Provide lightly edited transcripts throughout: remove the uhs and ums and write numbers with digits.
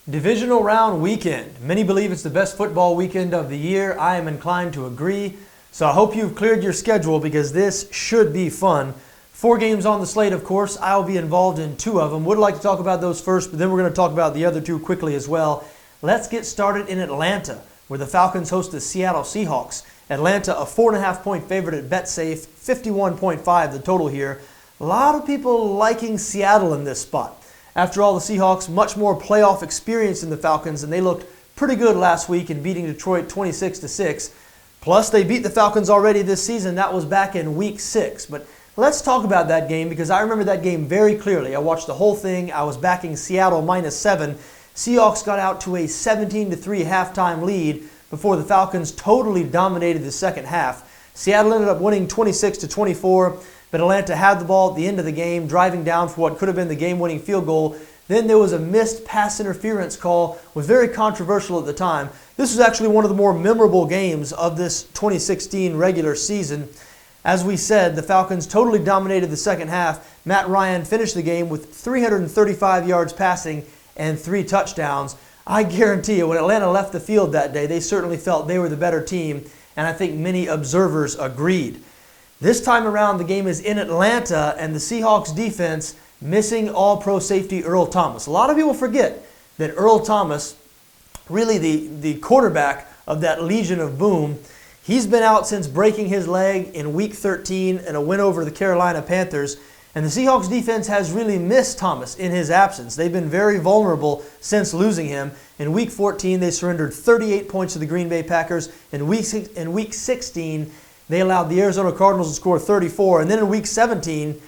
Divisional round weekend. Many believe it's the best football weekend of the year. I am inclined to agree. So I hope you've cleared your schedule because this should be fun. 4 games on the slate, of course. I'll be involved in 2 of them. Would like to talk about those first, but then we're going to talk about the other 2 quickly as well. Let's get started in Atlanta, where the Falcons host the Seattle Seahawks. Atlanta, a 4.5-point favorite at Betsafe, 51.5 the total here. A lot of people liking Seattle in this spot. After all, the Seahawks, much more playoff experience than the Falcons, and they looked pretty good last week in beating Detroit 26-6. Plus, they beat the Falcons already this season. That was back in Week 6. But let's talk about that game because I remember that game very clearly. I watched the whole thing. I was backing Seattle -7. Seahawks got out to a 17-3 halftime lead before the Falcons totally dominated the second half. Seattle ended up winning 26-24. But Atlanta had the ball at the end of the game, driving down for what could have been the game-winning field goal. Then there was a missed pass interference call, was very controversial at the time. This was actually one of the more memorable games of this 2016 regular season. As we said, the Falcons totally dominated the second half. Matt Ryan finished the game with 335 yards passing and 3 touchdowns. I guarantee you, when Atlanta left the field that day, they certainly felt they were the better team, and I think many observers agreed. This time around, the game is in Atlanta, and the Seahawks defense missing all-pro safety Earl Thomas. A lot of people forget that Earl Thomas, really the quarterback of that Legion of Boom, he's been out since breaking his leg in Week 13 in a win over the Carolina Panthers. And the Seahawks defense has really missed Thomas in his absence. They've been very vulnerable since losing him. In Week 14, they surrendered 38 points to the Green Bay Packers. In Week 16, they allowed the Arizona Cardinals to score 34. And then in Week 17,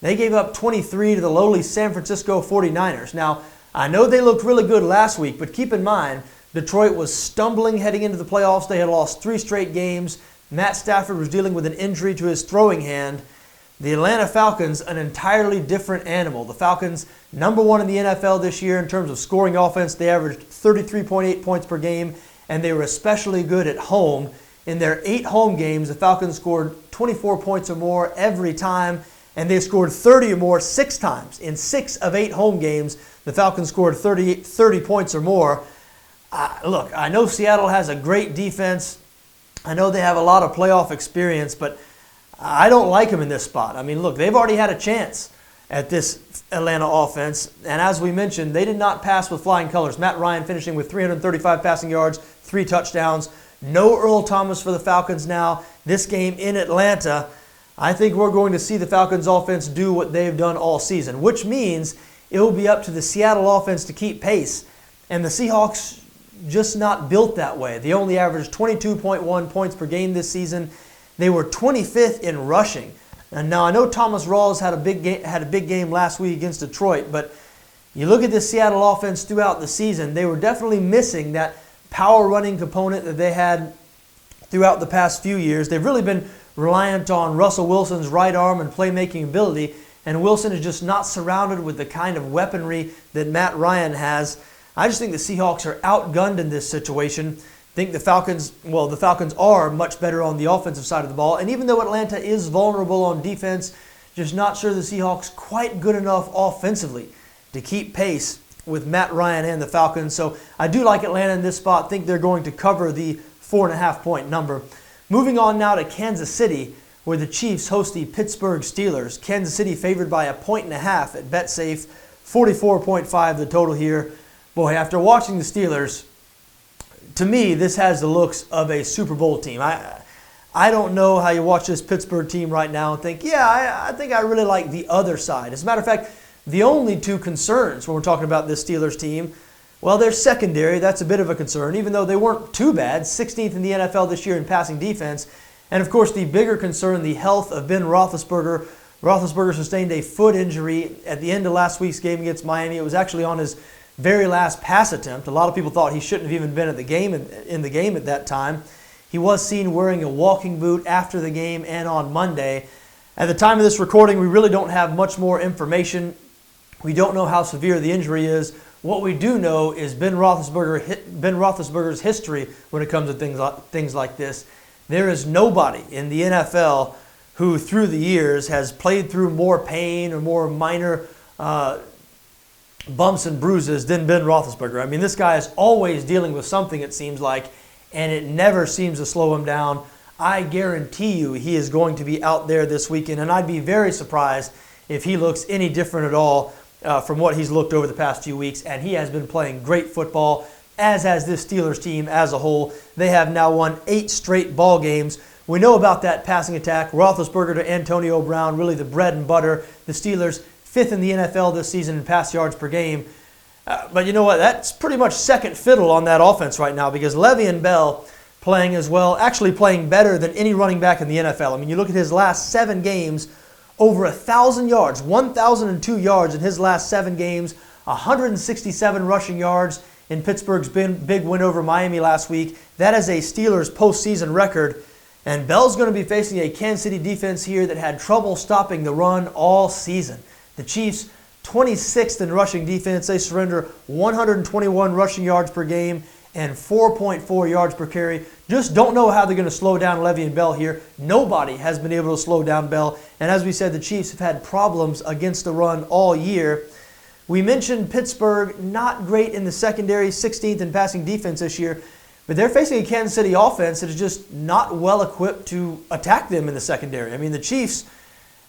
they gave up 23 to the lowly San Francisco 49ers. Now, I know they looked really good last week, but keep in mind, Detroit was stumbling heading into the playoffs. They had lost 3 straight games. Matt Stafford was dealing with an injury to his throwing hand. The Atlanta Falcons, an entirely different animal. The Falcons, #1 in the NFL this year in terms of scoring offense. They averaged 33.8 points per game, and they were especially good at home. In their 8 home games, the Falcons scored 24 points or more every time, and they scored 30 or more 6 times. In 6 of 8 home games, the Falcons scored 30 points or more. Look, I know Seattle has a great defense. I know they have a lot of playoff experience, but I don't like them in this spot. I mean, look, they've already had a chance at this Atlanta offense, and as we mentioned, they did not pass with flying colors. Matt Ryan finishing with 335 passing yards, 3 touchdowns. No Earl Thomas for the Falcons now. This game in Atlanta, I think we're going to see the Falcons offense do what they've done all season, which means it will be up to the Seattle offense to keep pace. And the Seahawks just not built that way. They only averaged 22.1 points per game this season. They were 25th in rushing. And now I know Thomas Rawls had a big game last week against Detroit, but you look at the Seattle offense throughout the season, they were definitely missing that power running component that they had throughout the past few years. They've really been reliant on Russell Wilson's right arm and playmaking ability, and Wilson is just not surrounded with the kind of weaponry that Matt Ryan has. I just think the Seahawks are outgunned in this situation. I think the Falcons are much better on the offensive side of the ball, and even though Atlanta is vulnerable on defense, just not sure the Seahawks quite good enough offensively to keep pace with Matt Ryan and the Falcons. So I do like Atlanta in this spot. Think they're going to cover the 4.5-point number. Moving on now to Kansas City, where the Chiefs host the Pittsburgh Steelers. Kansas City favored by 1.5 at Betsafe, 44.5 the total here. Boy, after watching the Steelers, to me, this has the looks of a Super Bowl team. I don't know how you watch this Pittsburgh team right now and think, I think I really like the other side. As a matter of fact, the only 2 concerns when we're talking about this Steelers team, well, their secondary, that's a bit of a concern, even though they weren't too bad, 16th in the NFL this year in passing defense. And, of course, the bigger concern, the health of Ben Roethlisberger. Roethlisberger sustained a foot injury at the end of last week's game against Miami. It was actually on his very last pass attempt. A lot of people thought he shouldn't have even been in the game at that time. He was seen wearing a walking boot after the game and on Monday. At the time of this recording, we really don't have much more information. We don't know how severe the injury is. What we do know is Ben Roethlisberger's history when it comes to things like this. There is nobody in the NFL who, through the years, has played through more pain or more minor bumps and bruises than Ben Roethlisberger. I mean, this guy is always dealing with something, it seems like, and it never seems to slow him down. I guarantee you he is going to be out there this weekend, and I'd be very surprised if he looks any different at all from what he's looked over the past few weeks, and he has been playing great football, as has this Steelers team as a whole. They have now won 8 straight ball games. We know about that passing attack. Roethlisberger to Antonio Brown, really the bread and butter. The Steelers, 5th in the NFL this season in pass yards per game. But you know what? That's pretty much second fiddle on that offense right now, because Le'Veon Bell playing as well, actually playing better than any running back in the NFL. I mean, you look at his last 7 games, over 1,000 yards, 1,002 yards in his last 7 games, 167 rushing yards in Pittsburgh's big win over Miami last week. That is a Steelers postseason record. And Bell's going to be facing a Kansas City defense here that had trouble stopping the run all season. The Chiefs, 26th in rushing defense. They surrender 121 rushing yards per game and 4.4 yards per carry. Just don't know how they're going to slow down Le'Veon Bell here. Nobody has been able to slow down Bell. And as we said, the Chiefs have had problems against the run all year. We mentioned Pittsburgh, not great in the secondary, 16th in passing defense this year. But they're facing a Kansas City offense that is just not well equipped to attack them in the secondary. I mean, the Chiefs,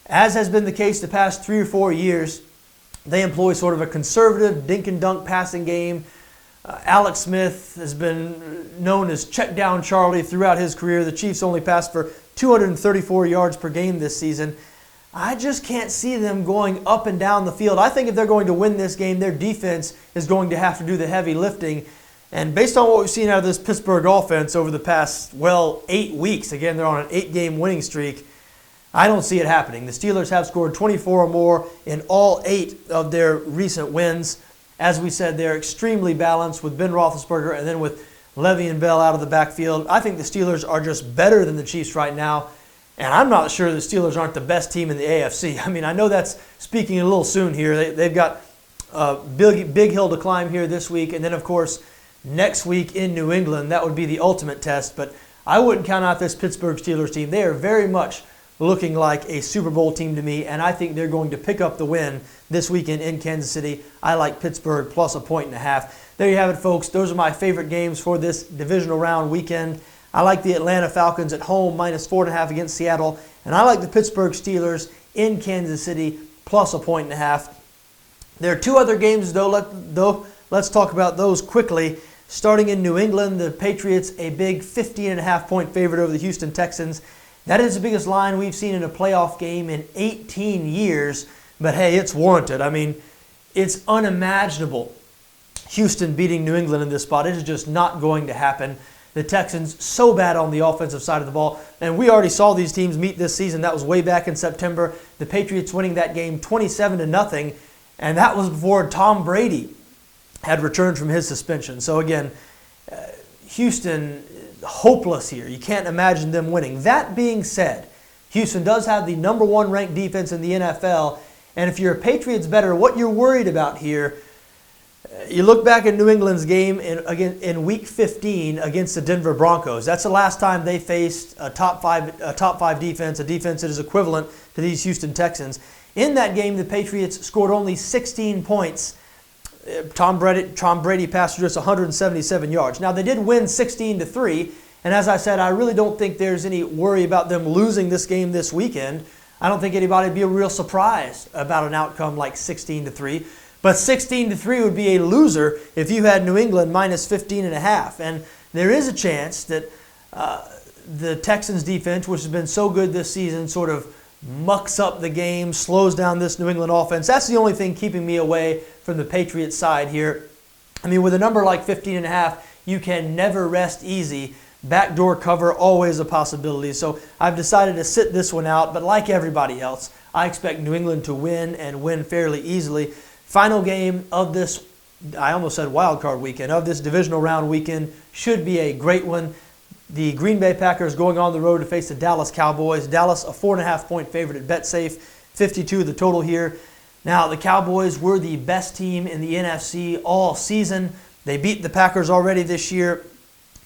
as has been the case the past 3 or 4 years, they employ sort of a conservative dink and dunk passing game. Alex Smith has been known as check down Charlie throughout his career. The Chiefs only passed for 234 yards per game this season. I just can't see them going up and down the field. I think if they're going to win this game, their defense is going to have to do the heavy lifting. And based on what we've seen out of this Pittsburgh offense over the past, 8 weeks, again, they're on an 8-game winning streak, I don't see it happening. The Steelers have scored 24 or more in all 8 of their recent wins. As we said, they're extremely balanced with Ben Roethlisberger and then with Le'Veon Bell out of the backfield. I think the Steelers are just better than the Chiefs right now, and I'm not sure the Steelers aren't the best team in the AFC. I mean, I know that's speaking a little soon here. They've got a big hill to climb here this week, and then, of course, next week in New England. That would be the ultimate test, but I wouldn't count out this Pittsburgh Steelers team. They are very much looking like a Super Bowl team to me, and I think they're going to pick up the win this weekend in Kansas City. I like Pittsburgh plus 1.5. There you have it, folks. Those are my favorite games for this divisional round weekend. I like the Atlanta Falcons at home minus 4.5 against Seattle, and I like the Pittsburgh Steelers in Kansas City plus 1.5. There are 2 other games, though. Let's talk about those quickly. Starting in New England, the Patriots, a big 15.5-point favorite over the Houston Texans. That is the biggest line we've seen in a playoff game in 18 years. But hey, it's warranted. I mean, it's unimaginable Houston beating New England in this spot. It is just not going to happen. The Texans, so bad on the offensive side of the ball. And we already saw these teams meet this season. That was way back in September. The Patriots winning that game 27-0. And that was before Tom Brady had returned from his suspension. So again, Houston, hopeless here. You can't imagine them winning. That being said, Houston does have the number 1 ranked defense in the NFL. And if you're a Patriots bettor, what you're worried about here, you look back at New England's game in Week 15 against the Denver Broncos. That's the last time they faced a top five defense, a defense that is equivalent to these Houston Texans. In that game, the Patriots scored only 16 points. Tom Brady passed for just 177 yards. Now, they did win 16-3, and as I said, I really don't think there's any worry about them losing this game this weekend. I don't think anybody would be real surprised about an outcome like 16-3. But 16-3 would be a loser if you had New England minus 15.5. And there is a chance that the Texans defense, which has been so good this season, sort of mucks up the game, slows down this New England offense. That's the only thing keeping me away from the Patriots side here. I mean, with a number like 15.5, you can never rest easy. Backdoor cover, always a possibility. So I've decided to sit this one out. But like everybody else, I expect New England to win and win fairly easily. Final game of this, I almost said wild card weekend, of this divisional round weekend should be a great one. The Green Bay Packers going on the road to face the Dallas Cowboys. Dallas, a 4.5-point favorite at Betsafe, 52 the total here. Now, the Cowboys were the best team in the NFC all season. They beat the Packers already this year.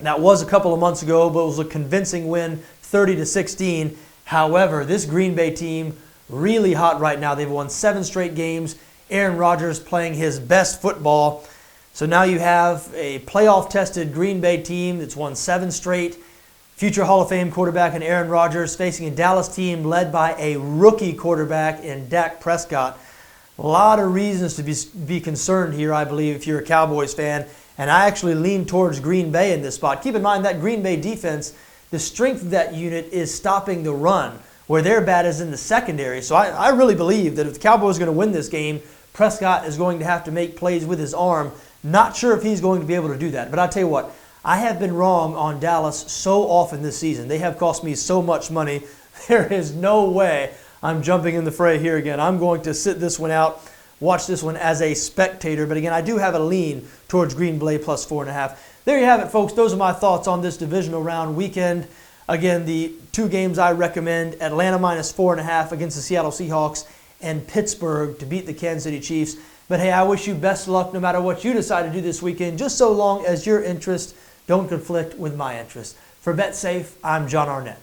That was a couple of months ago, but it was a convincing win, 30-16. However, this Green Bay team, really hot right now. They've won 7 straight games, Aaron Rodgers playing his best football. So now you have a playoff-tested Green Bay team that's won 7 straight. Future Hall of Fame quarterback in Aaron Rodgers facing a Dallas team led by a rookie quarterback in Dak Prescott. A lot of reasons to be concerned here, I believe, if you're a Cowboys fan. And I actually lean towards Green Bay in this spot. Keep in mind that Green Bay defense, the strength of that unit is stopping the run, where their bad is in the secondary. So I really believe that if the Cowboys are going to win this game, Prescott is going to have to make plays with his arm. Not sure if he's going to be able to do that. But I'll tell you what, I have been wrong on Dallas so often this season. They have cost me so much money. There is no way I'm jumping in the fray here again. I'm going to sit this one out, watch this one as a spectator. But again, I do have a lean towards Green Bay plus 4.5. There you have it, folks. Those are my thoughts on this divisional round weekend. Again, the 2 games I recommend, Atlanta minus 4.5 against the Seattle Seahawks and Pittsburgh to beat the Kansas City Chiefs. But hey, I wish you best luck no matter what you decide to do this weekend, just so long as your interests don't conflict with my interests. For Betsafe, I'm John Arnett.